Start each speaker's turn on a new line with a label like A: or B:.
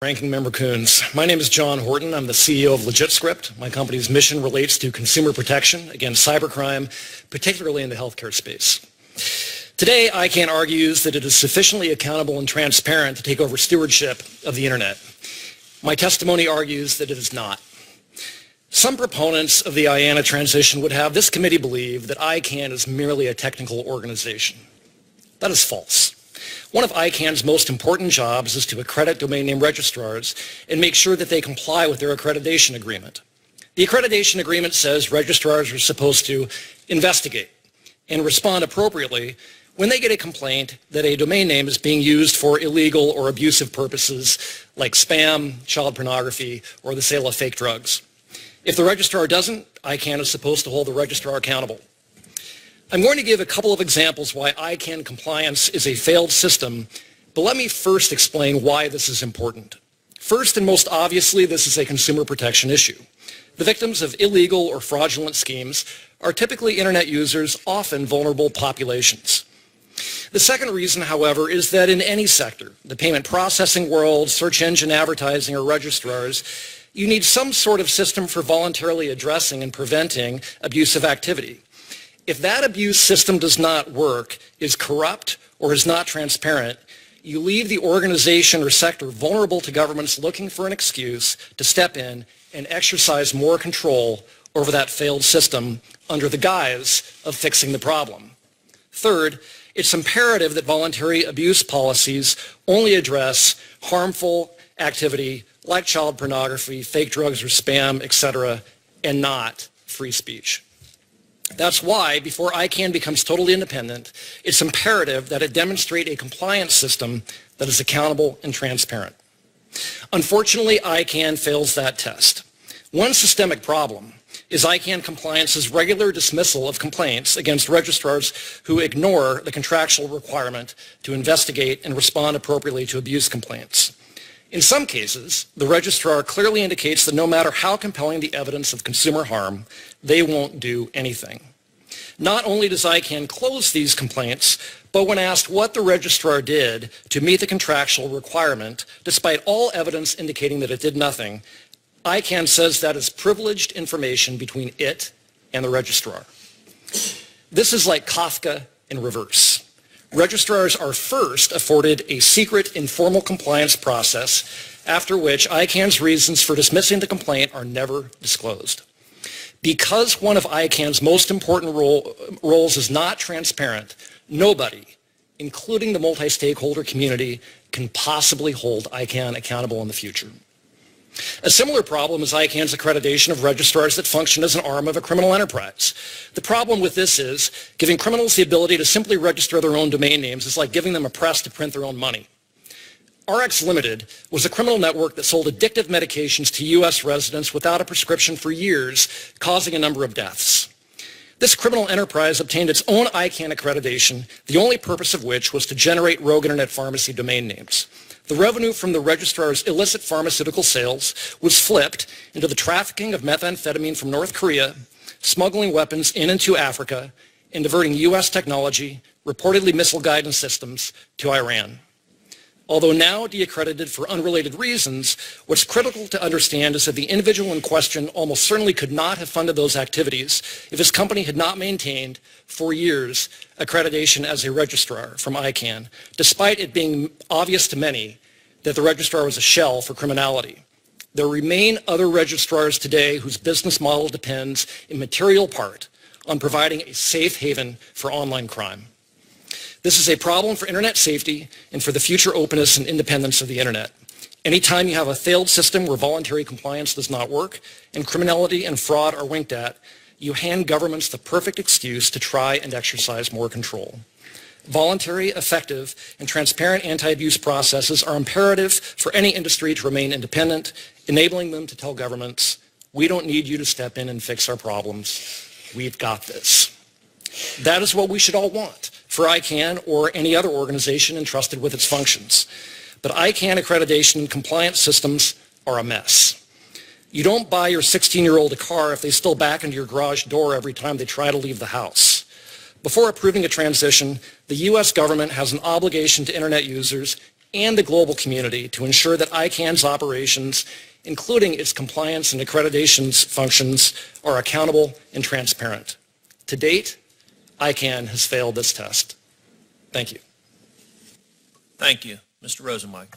A: Ranking Member Coons. My name is John Horton. I'm the CEO of LegitScript. My company's mission relates to consumer protection against cybercrime, particularly in the healthcare space. Today, ICANN argues that it is sufficiently accountable and transparent to take over stewardship of the Internet. My testimony argues that it is not. Some proponents of the IANA transition would have this committee believe that ICANN is merely a technical organization. That is false. One of ICANN's most important jobs is to accredit domain name registrars and make sure that they comply with their accreditation agreement. The accreditation agreement says registrars are supposed to investigate and respond appropriately when they get a complaint that a domain name is being used for illegal or abusive purposes like spam, child pornography, or the sale of fake drugs. If the registrar doesn't, ICANN is supposed to hold the registrar accountable. I'm going to give a couple of examples why ICANN compliance is a failed system, but let me first explain why this is important. First and most obviously, this is a consumer protection issue. The victims of illegal or fraudulent schemes are typically Internet users, often vulnerable populations. The second reason, however, is that in any sector, the payment processing world, search engine advertising, or registrars, you need some sort of system for voluntarily addressing and preventing abusive activity. If that abuse system does not work, is corrupt, or is not transparent, you leave the organization or sector vulnerable to governments looking for an excuse to step in and exercise more control over that failed system under the guise of fixing the problem. Third, it's imperative that voluntary abuse policies only address harmful activity like child pornography, fake drugs or spam, etc., and not free speech. That's why, before ICANN becomes totally independent, it's imperative that it demonstrate a compliance system that is accountable and transparent. Unfortunately, ICANN fails that test. One systemic problem is ICANN compliance's regular dismissal of complaints against registrars who ignore the contractual requirement to investigate and respond appropriately to abuse complaints. In some cases, the registrar clearly indicates that no matter how compelling the evidence of consumer harm, they won't do anything. Not only does ICANN close these complaints, but when asked what the registrar did to meet the contractual requirement, despite all evidence indicating that it did nothing, ICANN says that is privileged information between it and the registrar. This is like Kafka in reverse. Registrars are first afforded a secret informal compliance process, after which ICANN's reasons for dismissing the complaint are never disclosed. Because one of ICANN's most important roles is not transparent, nobody, including the multi-stakeholder community, can possibly hold ICANN accountable in the future. A similar problem is ICANN's accreditation of registrars that function as an arm of a criminal enterprise. The problem with this is giving criminals the ability to simply register their own domain names is like giving them a press to print their own money. RX Limited was a criminal network that sold addictive medications to U.S. residents without a prescription for years, causing a number of deaths. This criminal enterprise obtained its own ICANN accreditation, the only purpose of which was to generate rogue Internet pharmacy domain names. The revenue from the registrar's illicit pharmaceutical sales was flipped into the trafficking of methamphetamine from North Korea, smuggling weapons in and to Africa, and diverting U.S. technology, reportedly missile guidance systems, to Iran. Although now deaccredited for unrelated reasons, what's critical to understand is that the individual in question almost certainly could not have funded those activities if his company had not maintained, for years, accreditation as a registrar from ICANN, despite it being obvious to many that the registrar was a shell for criminality. There remain other registrars today whose business model depends in material part on providing a safe haven for online crime. This is a problem for Internet safety and for the future openness and independence of the Internet. Anytime you have a failed system where voluntary compliance does not work and criminality and fraud are winked at, you hand governments the perfect excuse to try and exercise more control. Voluntary, effective, and transparent anti-abuse processes are imperative for any industry to remain independent, enabling them to tell governments, we don't need you to step in and fix our problems. We've got this. That is what we should all want for ICANN or any other organization entrusted with its functions. But ICANN accreditation and compliance systems are a mess. You don't buy your 16-year-old a car if they still back into your garage door every time they try to leave the house. Before approving a transition, the U.S. government has an obligation to Internet users and the global community to ensure that ICANN's operations, including its compliance and accreditation functions, are accountable and transparent. To date, ICANN has failed this test. Thank you.
B: Thank you. Mr. Rosenweig.